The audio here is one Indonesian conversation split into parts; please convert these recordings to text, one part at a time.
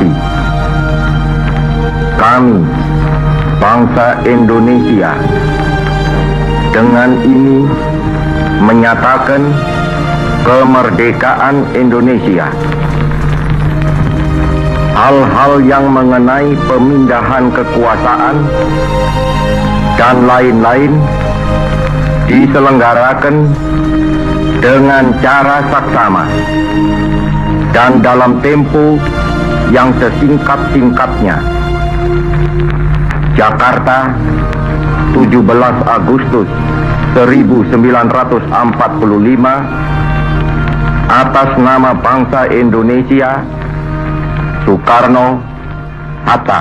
proklamasi. Kami, bangsa Indonesia, dengan ini menyatakan kemerdekaan Indonesia. Hal-hal yang mengenai pemindahan kekuasaan dan lain-lain diselenggarakan dengan cara saksama dan dalam tempo yang sesingkat-singkatnya. Jakarta, 17 Agustus 1945, atas nama bangsa Indonesia, Soekarno-Hatta.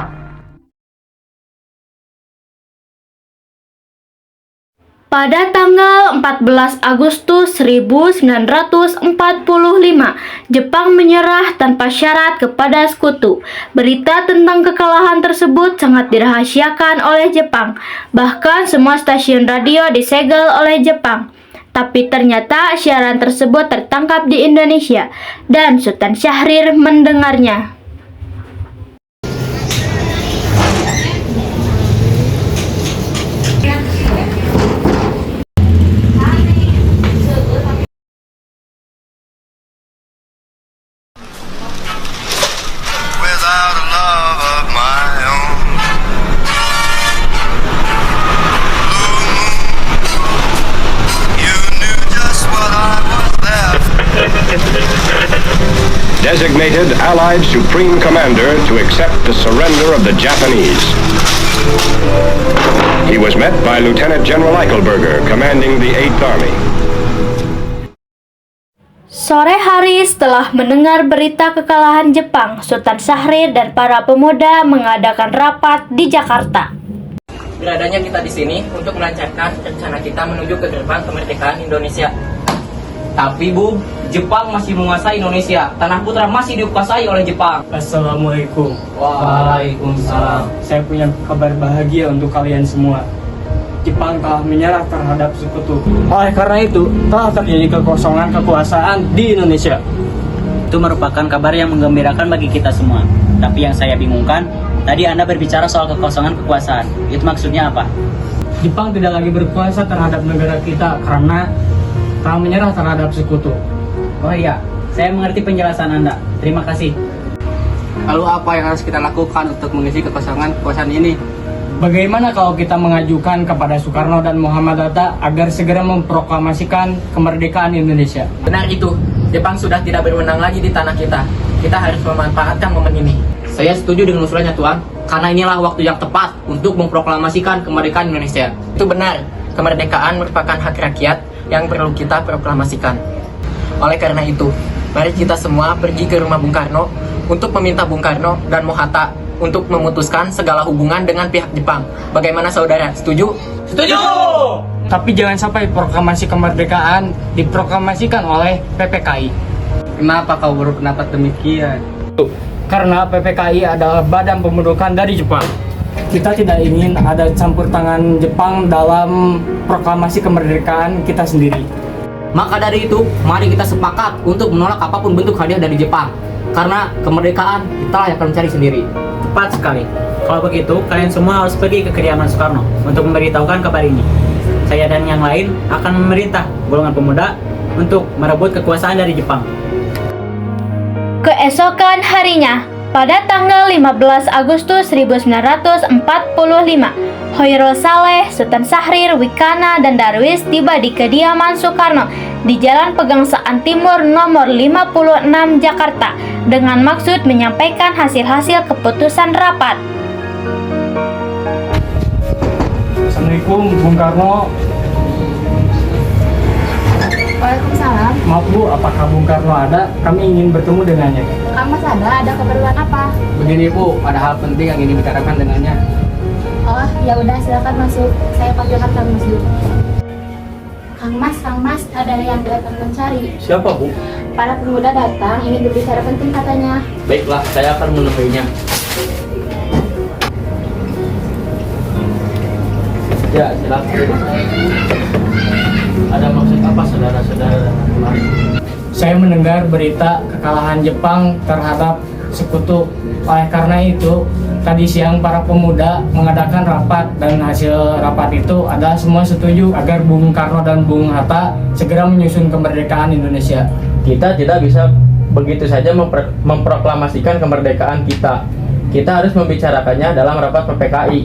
Pada tanggal 14 Agustus 1945, Jepang menyerah tanpa syarat kepada sekutu. Berita tentang kekalahan tersebut sangat dirahasiakan oleh Jepang. Bahkan semua stasiun radio disegel oleh Jepang. Tapi ternyata siaran tersebut tertangkap di Indonesia dan Sultan Syahrir mendengarnya. Without a love of my own, you knew just what I was there for. Designated Allied Supreme Commander to accept the surrender of the Japanese. He was met by Lieutenant General Eichelberger, commanding the 8th Army. Sore hari setelah mendengar berita kekalahan Jepang, Sultan Syahrir dan para pemuda mengadakan rapat di Jakarta. Beradanya kita di sini untuk melancarkan rencana kita menuju ke gerbang kemerdekaan Indonesia. Tapi Bu, Jepang masih menguasai Indonesia. Tanah Putra masih dikuasai oleh Jepang. Assalamualaikum. Waalaikumsalam. Saya punya kabar bahagia untuk kalian semua. Jepang telah menyerah terhadap sekutu. Oleh karena itu, telah terjadi kekosongan kekuasaan di Indonesia. Itu merupakan kabar yang menggembirakan bagi kita semua. Tapi yang saya bingungkan, tadi Anda berbicara soal kekosongan kekuasaan. Itu maksudnya apa? Jepang tidak lagi berkuasa terhadap negara kita karena telah menyerah terhadap sekutu. Oh iya, saya mengerti penjelasan Anda. Terima kasih. Lalu apa yang harus kita lakukan untuk mengisi kekosongan kekuasaan ini? Bagaimana kalau kita mengajukan kepada Soekarno dan Muhammad Hatta agar segera memproklamasikan kemerdekaan Indonesia? Benar itu, Jepang sudah tidak berwenang lagi di tanah kita. Kita harus memanfaatkan momen ini. Saya setuju dengan usulannya Tuan, karena inilah waktu yang tepat untuk memproklamasikan kemerdekaan Indonesia. Itu benar, kemerdekaan merupakan hak rakyat yang perlu kita proklamasikan. Oleh karena itu, mari kita semua pergi ke rumah Bung Karno untuk meminta Bung Karno dan Mohatta untuk memutuskan segala hubungan dengan pihak Jepang. Bagaimana saudara, setuju? Setuju! Tapi jangan sampai proklamasi kemerdekaan diproklamasikan oleh PPKI. Kenapa kau berpendapat demikian? Karena PPKI adalah badan pembentukan dari Jepang. Kita tidak ingin ada campur tangan Jepang dalam proklamasi kemerdekaan kita sendiri. Maka dari itu, mari kita sepakat untuk menolak apapun bentuk hadiah dari Jepang. Karena kemerdekaan kita yang akan mencari sendiri. Tepat sekali. Kalau begitu, kalian semua harus pergi ke kediaman Soekarno untuk memberitahukan kabar ini. Saya dan yang lain akan memerintah golongan pemuda untuk merebut kekuasaan dari Jepang. Keesokan harinya, pada tanggal 15 Agustus 1945, Hoirul Saleh, Sultan Syahrir, Wikana, dan Darwis tiba di kediaman Soekarno di Jalan Pegangsaan Timur nomor 56 Jakarta dengan maksud menyampaikan hasil-hasil keputusan rapat. Assalamualaikum, Bung Karno. Waalaikumsalam. Maaf Bu, apakah Bung Karno ada? Kami ingin bertemu dengannya. Kang Mas ada keperluan apa? Begini Bu, ada hal penting yang ingin dibicarakan dengannya. Oh, ya udah silakan masuk. Saya panggilkan Kang Mas dulu. Kang Mas, ada yang datang mencari. Siapa Bu? Para pemuda datang ingin berbicara penting katanya. Baiklah, saya akan menemuinya. Ya, silakan. Ada maksud apa saudara-saudara datang kemari? Saya mendengar berita kekalahan Jepang terhadap sekutu. Oleh karena itu, tadi siang para pemuda mengadakan rapat dan hasil rapat itu adalah semua setuju agar Bung Karno dan Bung Hatta segera menyusun kemerdekaan Indonesia. Kita tidak bisa begitu saja memproklamasikan kemerdekaan kita. Kita harus membicarakannya dalam rapat PPKI.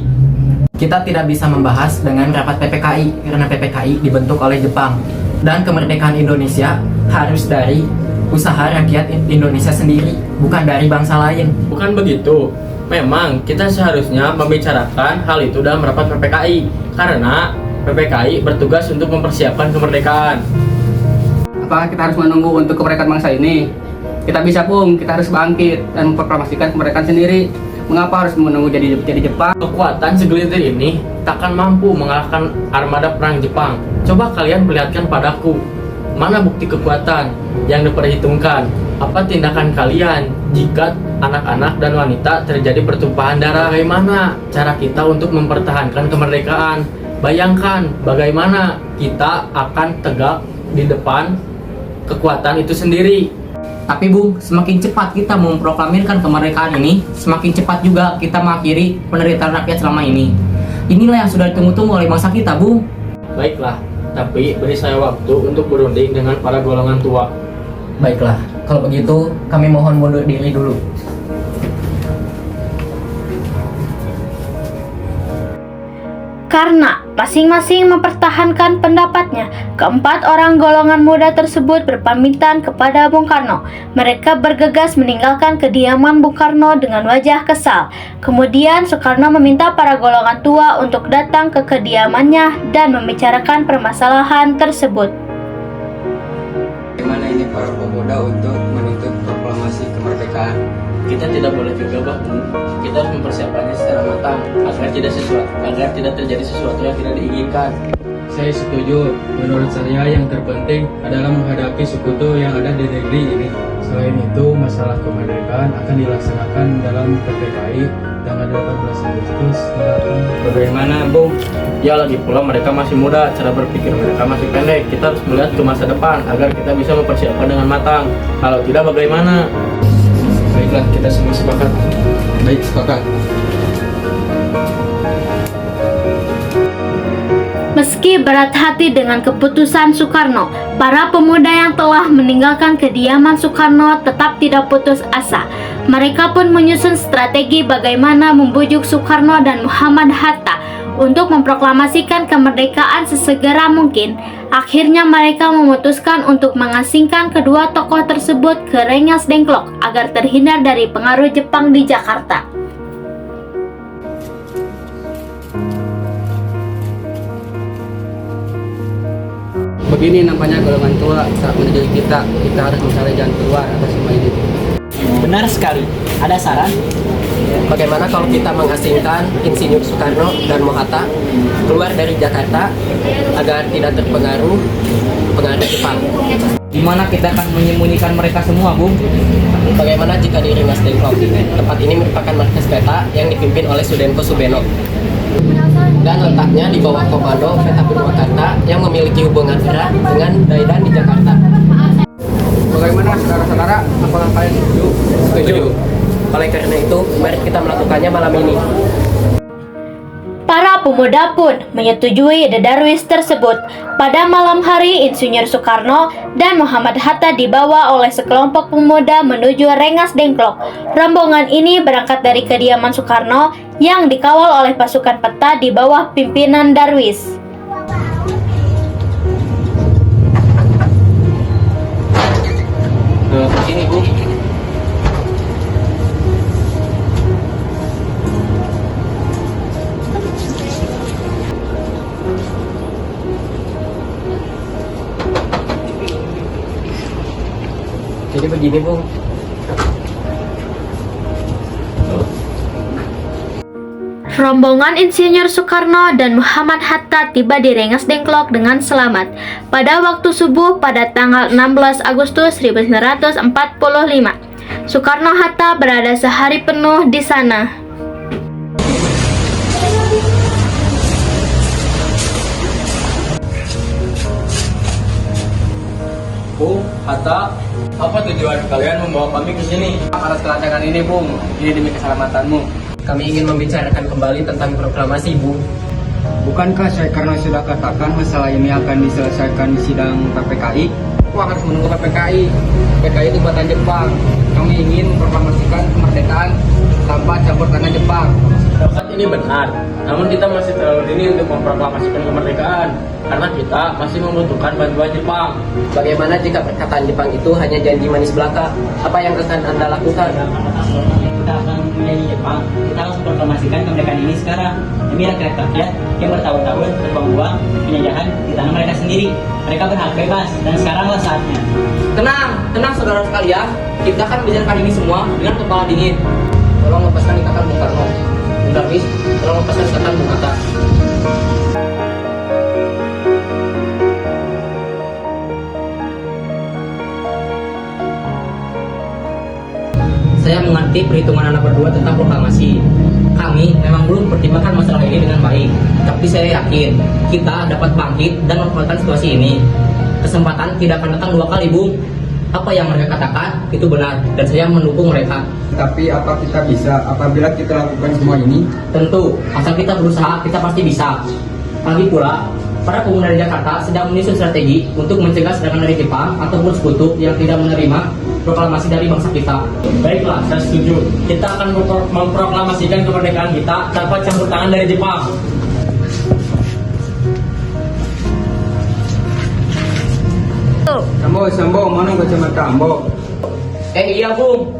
Kita tidak bisa membahas dengan rapat PPKI karena PPKI dibentuk oleh Jepang. Dan kemerdekaan Indonesia harus dari usaha rakyat Indonesia sendiri, bukan dari bangsa lain. Bukan begitu. Memang kita seharusnya membicarakan hal itu dalam rapat PPKI karena PPKI bertugas untuk mempersiapkan kemerdekaan. Apakah kita harus menunggu untuk kemerdekaan bangsa ini? Kita bisa, Bung. Kita harus bangkit dan memproklamasikan kemerdekaan sendiri. Mengapa harus menunggu jadi Jepang? Kekuatan segelintir ini takkan mampu mengalahkan armada perang Jepang. Coba kalian perlihatkan padaku, mana bukti kekuatan yang diperhitungkan? Apa tindakan kalian jika anak-anak dan wanita terjadi pertumpahan darah? Bagaimana cara kita untuk mempertahankan kemerdekaan? Bayangkan bagaimana kita akan tegak di depan kekuatan itu sendiri. Tapi Bung, semakin cepat kita memproklamirkan kemerdekaan ini, semakin cepat juga kita mengakhiri penderitaan rakyat selama ini. Inilah yang sudah ditunggu-tunggu oleh bangsa kita, Bung. Baiklah, tapi beri saya waktu untuk berunding dengan para golongan tua. Baiklah, kalau begitu kami mohon mundur diri dulu. Karena masing-masing mempertahankan pendapatnya, keempat orang golongan muda tersebut berpamitan kepada Bung Karno. Mereka bergegas meninggalkan kediaman Bung Karno dengan wajah kesal. Kemudian Soekarno meminta para golongan tua untuk datang ke kediamannya dan membicarakan permasalahan tersebut. Bagaimana ini para pemuda untuk menuntut proklamasi kemerdekaan? Kita tidak boleh gegabah, Bung. Kita harus mempersiapkannya secara matang agar tidak terjadi sesuatu yang tidak diinginkan. Saya setuju. Menurut saya yang terpenting adalah menghadapi sekutu yang ada di negeri ini. Selain itu, masalah kemerdekaan akan dilaksanakan dalam PPKI tanggal 18 Agustus mendatang. Bagaimana, Bung? Ya, lagi pula mereka masih muda, cara berpikir mereka masih pendek. Kita harus melihat ke masa depan agar kita bisa mempersiapkan dengan matang. Kalau tidak, bagaimana? Baiklah, kita semua sepakat. Baik, sepakat. Meski berat hati dengan keputusan Soekarno, para pemuda yang telah meninggalkan kediaman Soekarno tetap tidak putus asa. Mereka pun menyusun strategi bagaimana membujuk Soekarno dan Muhammad Hatta untuk memproklamasikan kemerdekaan sesegera mungkin. Akhirnya mereka memutuskan untuk mengasingkan kedua tokoh tersebut ke Rengas Dengklok agar terhindar dari pengaruh Jepang di Jakarta. Begini nampaknya golongan tua saat mendidik kita. Kita harus mencari jalan keluar atas semua ini. Benar sekali. Ada saran? Bagaimana kalau kita mengasingkan Insinyur Soekarno dan Hatta keluar dari Jakarta agar tidak terpengaruh pengaruh Jepang? Di mana kita akan menyembunyikan mereka semua, Bung? Bagaimana jika di Rengas Dengklok? Tempat ini merupakan markas peta yang dipimpin oleh Sudenko Subeno dan letaknya di bawah komando Peta Purwakarta yang memiliki hubungan erat dengan Daidan di Jakarta. Bagaimana saudara-saudara? Apakah kalian setuju? Setuju. Oleh karena itu, mari kita melakukannya malam ini. Para pemuda pun menyetujui ide Darwis tersebut. Pada malam hari, Insinyur Soekarno dan Muhammad Hatta dibawa oleh sekelompok pemuda menuju Rengas Dengklok. Rombongan ini berangkat dari kediaman Soekarno yang dikawal oleh pasukan peta di bawah pimpinan Darwis. Begini, Bu. Jadi begini, Bung. Rombongan Insinyur Soekarno dan Muhammad Hatta tiba di Rengas Dengklok dengan selamat pada waktu subuh pada tanggal 16 Agustus 1945. Soekarno-Hatta berada sehari penuh di sana. Bung, Hatta, Apa tujuan kalian membawa kami ke sini? Atas kelancaran ini, Bung. Ini demi keselamatanmu. Kami ingin membicarakan kembali tentang proklamasi, Bu. Bukankah saya karena sudah katakan masalah ini akan diselesaikan di sidang PPKI? Aku harus menunggu PPKI. PPKI itu buatan Jepang. Kami ingin memproklamasikan kemerdekaan tanpa campur tangan Jepang. Pendapat ini benar, namun kita masih terlalu dini untuk memproklamasikan kemerdekaan karena kita masih membutuhkan bantuan Jepang. Bagaimana jika perkataan Jepang itu hanya janji manis belaka? Apa yang akan Anda lakukan? Kita akan menjadi Jepang, kita harus proklamasikan kemerdekaan ini sekarang demi rakyat-rakyat yang bertahun-tahun berbuang-buang penjajahan di tanah mereka sendiri. Mereka berhak bebas dan sekaranglah saatnya. Tenang saudara sekalian, kita akan membicarakan ini semua dengan kepala dingin. Tolong lepaskan ikatan Bung Karno. Bung Darwis, tolong lepaskan ikatan Bung Hatta. Saya mengerti perhitungan Anda berdua tentang proklamasi. Kami memang belum pertimbangkan masalah ini dengan baik, tapi saya yakin kita dapat bangkit dan memanfaatkan situasi ini. Kesempatan tidak akan datang dua kali, Bung. Apa yang mereka katakan itu benar, dan saya mendukung mereka. Tapi apa kita bisa apabila kita lakukan semua ini? Tentu, asal kita berusaha, kita pasti bisa. Lagi pula, para pemuda di Jakarta sedang menyusun strategi untuk mencegah serangan dari Jepang ataupun sekutu yang tidak menerima proklamasi dari bangsa kita. Baiklah, saya setuju. Kita akan memproklamasikan kemerdekaan kita tanpa campur tangan dari Jepang. Sambo, mana kacamata Ambo? Iya, Bung.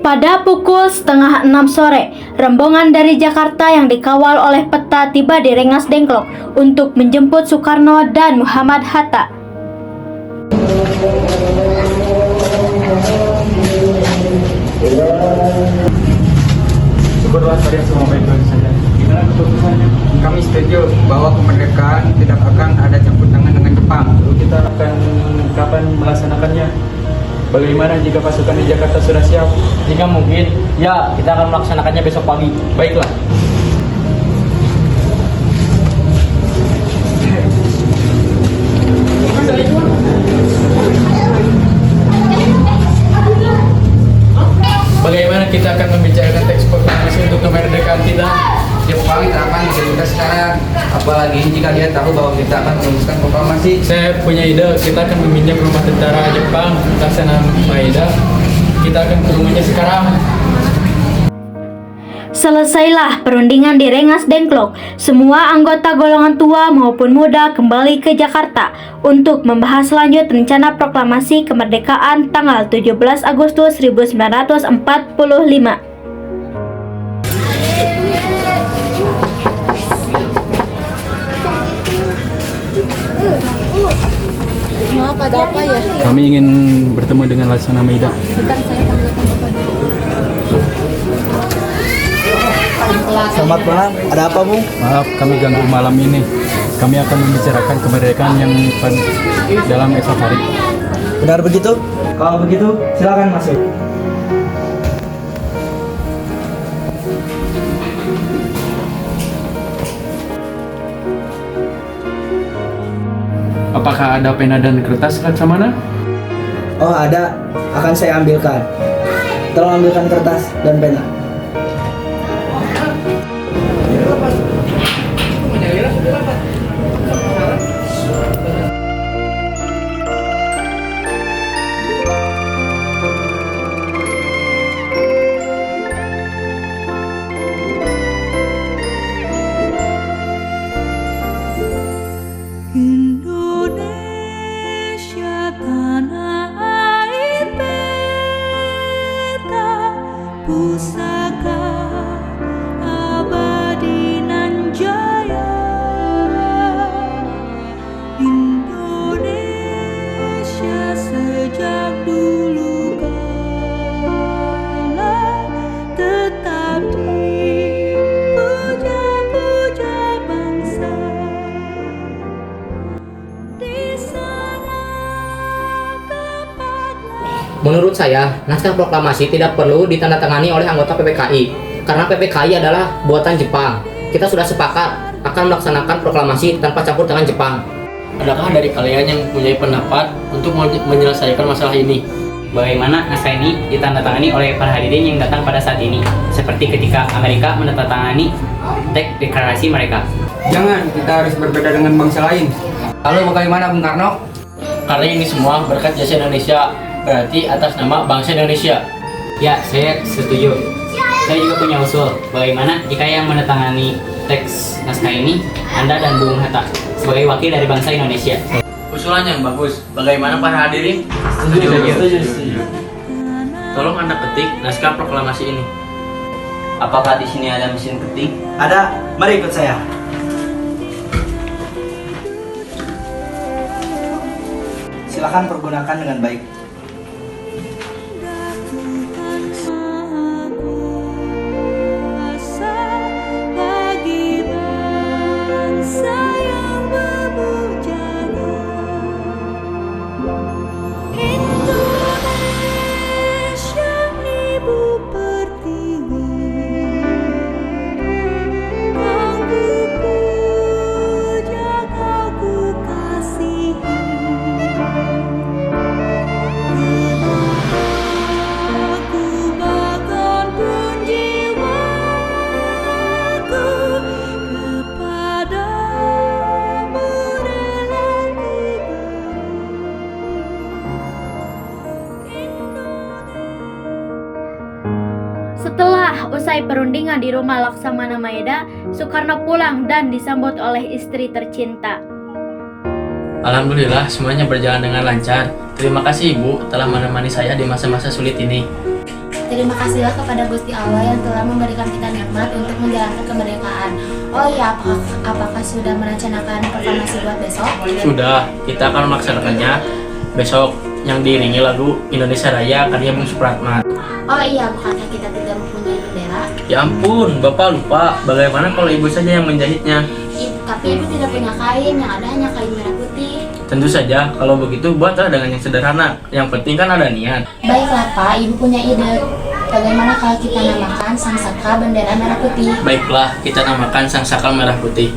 Pada pukul 5:30 sore, rombongan dari Jakarta yang dikawal oleh peta tiba di Rengas Dengklok untuk menjemput Soekarno dan Muhammad Hatta. Syukurlah kalian semua baik-baik saja. Gimana keputusannya? Kami setuju bahwa kemerdekaan tidak akan ada campur tangan dengan Jepang. Lalu kita akan kapan melaksanakannya? Bagaimana jika pasukan di Jakarta sudah siap? Jika mungkin, ya kita akan melaksanakannya besok pagi. Baiklah. Bagaimana kita akan membicarakan teks proklamasi untuk kemerdekaan kita? Jepang tidak akan bisa kita sekarang. Apalagi jika dia tahu bahwa kita akan merumuskan proklamasi. Saya punya ide, kita akan meminjam rumah tentara Jepang, Laksana Maeda. Kita akan ke rumahnya sekarang. Selesailah perundingan di Rengas Dengklok. Semua anggota golongan tua maupun muda kembali ke Jakarta untuk membahas lanjut rencana proklamasi kemerdekaan tanggal 17 Agustus 1945. Maaf, ada apa ya? Kami ingin bertemu dengan Laksana Maeda. Bentar, saya panggilkan kepada. Selamat malam, ada apa Bung? Maaf, kami ganggu malam ini. Kami akan membicarakan kemerdekaan yang dalam esok hari. Benar begitu? Kalau begitu, silakan masuk. Apakah ada pena dan kertas, Laksamana? Oh ada, akan saya ambilkan. Tolong ambilkan kertas dan pena. Indonesia tanah air beta, pusaka abadi nan jaya. Indonesia sejak dulu kala tetap dipuja-puja bangsa. Menurut saya, naskah proklamasi tidak perlu ditandatangani oleh anggota PPKI. karena PPKI adalah buatan Jepang. Kita sudah sepakat akan melaksanakan proklamasi tanpa campur tangan Jepang. Adakah dari kalian yang mempunyai pendapat untuk menyelesaikan masalah ini? Bagaimana naskah ini ditandatangani oleh para hadirin yang datang pada saat ini, seperti ketika Amerika menandatangani teks deklarasi mereka. Jangan, kita harus berbeda dengan bangsa lain. Lalu bagaimana Bung Karno? Karena ini semua berkat jasa Indonesia, berarti atas nama bangsa Indonesia. Ya, saya setuju. Saya juga punya usul. Bagaimana jika yang menandatangani teks naskah ini Anda dan Bung Hatta sebagai wakil dari bangsa Indonesia? Usulan yang bagus. Bagaimana para hadirin? Setuju. Tolong Anda ketik naskah proklamasi ini. Apakah di sini ada mesin ketik? Ada, mari ikut saya. Silakan pergunakan dengan baik. Kuasa bagi bangsa yang memujanya. Indonesia ibu pertiwi, kau ku puja, kau ku kasihi. Aku bahkan pun jiwaku kepadamu rela ku Setelah usai perundingan di rumah Laksamana Maeda, Soekarno pulang dan disambut oleh istri tercinta. Alhamdulillah semuanya berjalan dengan lancar. Terima kasih Ibu telah menemani saya di masa-masa sulit ini. Terima kasihlah kepada Gusti Allah yang telah memberikan kita nikmat untuk menjalankan kemerdekaan. Oh iya, apakah sudah merencanakan proklamasi buat besok? Sudah, kita akan melaksanakannya besok yang diiringi lagu Indonesia Raya karya Bung Supratman. Oh iya, bukankah kita tidak mempunyai bendera? Ya ampun, Bapak lupa. Bagaimana kalau Ibu saja yang menjahitnya? Tapi ibu tidak punya kain, yang ada hanya kain merah putih. Tentu saja, kalau begitu buatlah dengan yang sederhana. Yang penting kan ada niat. Baiklah Pak, ibu punya ide. Bagaimana kalau kita namakan sang saka bendera merah putih? Baiklah, kita namakan sang saka merah putih.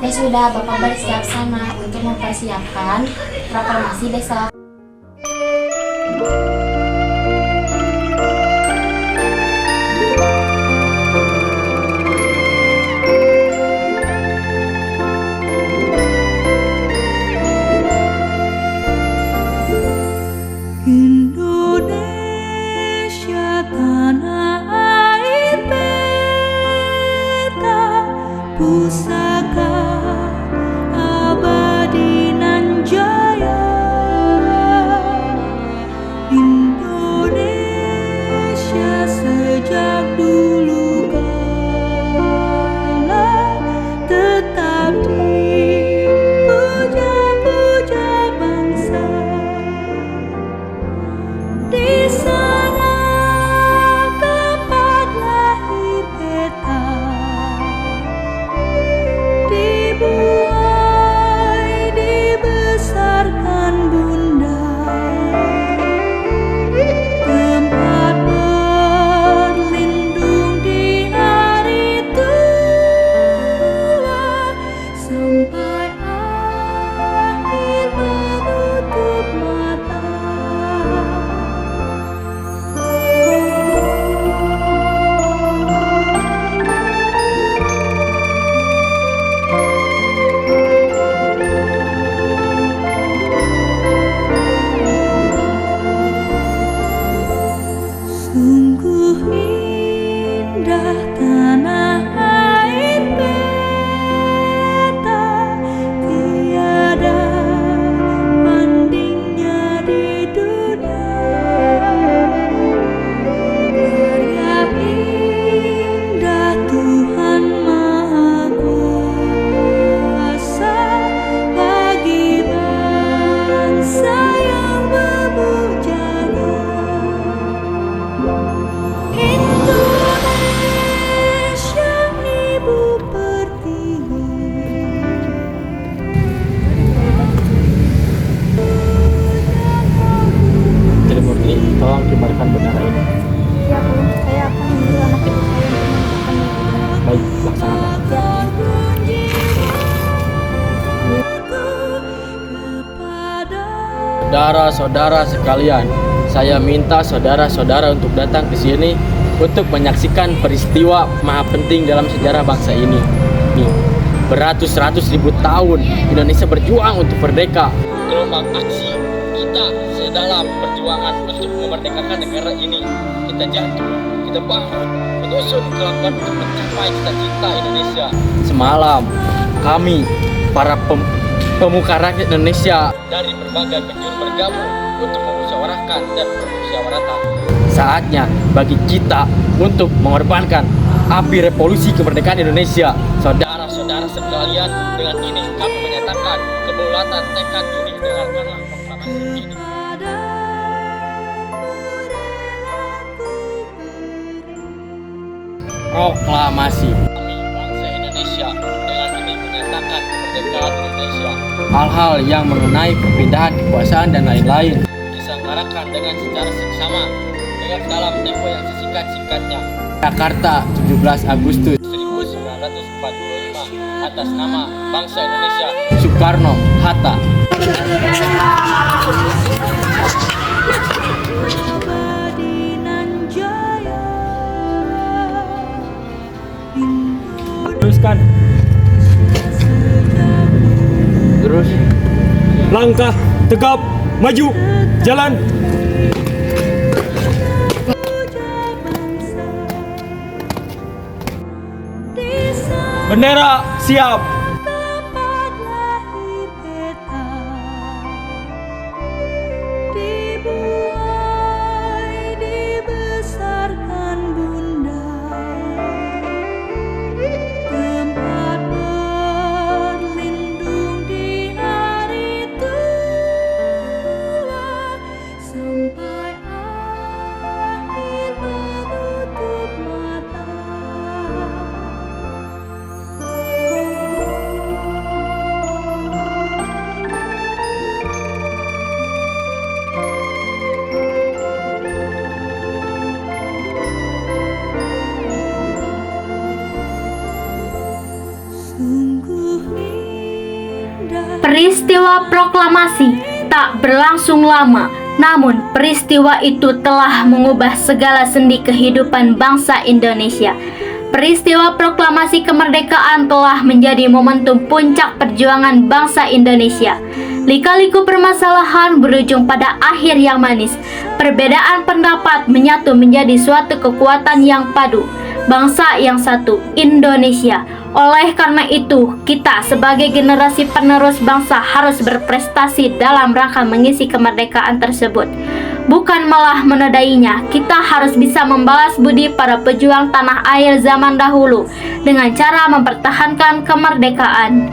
Ya sudah, Bapak bersiap sana untuk mempersiapkan proklamasi besok. Indonesia tanah air beta, pusaka abadi nan jaya. Saudara-saudara sekalian, saya minta saudara-saudara untuk datang ke sini untuk menyaksikan peristiwa maha penting dalam sejarah bangsa ini. Beratus-ratus ribu tahun Indonesia berjuang untuk merdeka. Gelombang aksi kita sedalam perjuangan untuk memerdekakan negara ini. Kita jatuh, kita bangun, menyusun kelakuan untuk mencapai cita-cita Indonesia. Semalam kami para pemuka rakyat Indonesia dari berbagai penjuru bergabung untuk memusyawarahkan dan bermusyawaratan. Saatnya bagi kita untuk mengorbankan api revolusi kemerdekaan Indonesia. Saudara-saudara sekalian, dengan ini kami menyatakan kedaulatan tekad ini dengarkanlah proklamasi ini. Proklamasi kami bangsa Indonesia dengan ini menyatakan kemerdekaan Indonesia. Hal-hal yang mengenai perpindahan kekuasaan dan lain-lain diselenggarakan dengan secara seksama dengan dalam tempo yang sesingkat-singkatnya. Jakarta, 17 Agustus 1945 atas nama bangsa Indonesia. Soekarno Hatta. Teruskan. Terus. Langkah tegap, maju, jalan. Bendera siap. Dibuai, dibesarkan bunda, tempat berlindung di hari tua, sampai akhir menutup mata. Peristiwa proklamasi tak berlangsung lama, namun peristiwa itu telah mengubah segala sendi kehidupan bangsa Indonesia. Peristiwa proklamasi kemerdekaan telah menjadi momentum puncak perjuangan bangsa Indonesia. Lika-liku permasalahan berujung pada akhir yang manis. Perbedaan pendapat menyatu menjadi suatu kekuatan yang padu. Bangsa yang satu, Indonesia. Oleh karena itu, kita sebagai generasi penerus bangsa harus berprestasi dalam rangka mengisi kemerdekaan tersebut. Bukan malah menodainya, kita harus bisa membalas budi para pejuang tanah air zaman dahulu dengan cara mempertahankan kemerdekaan.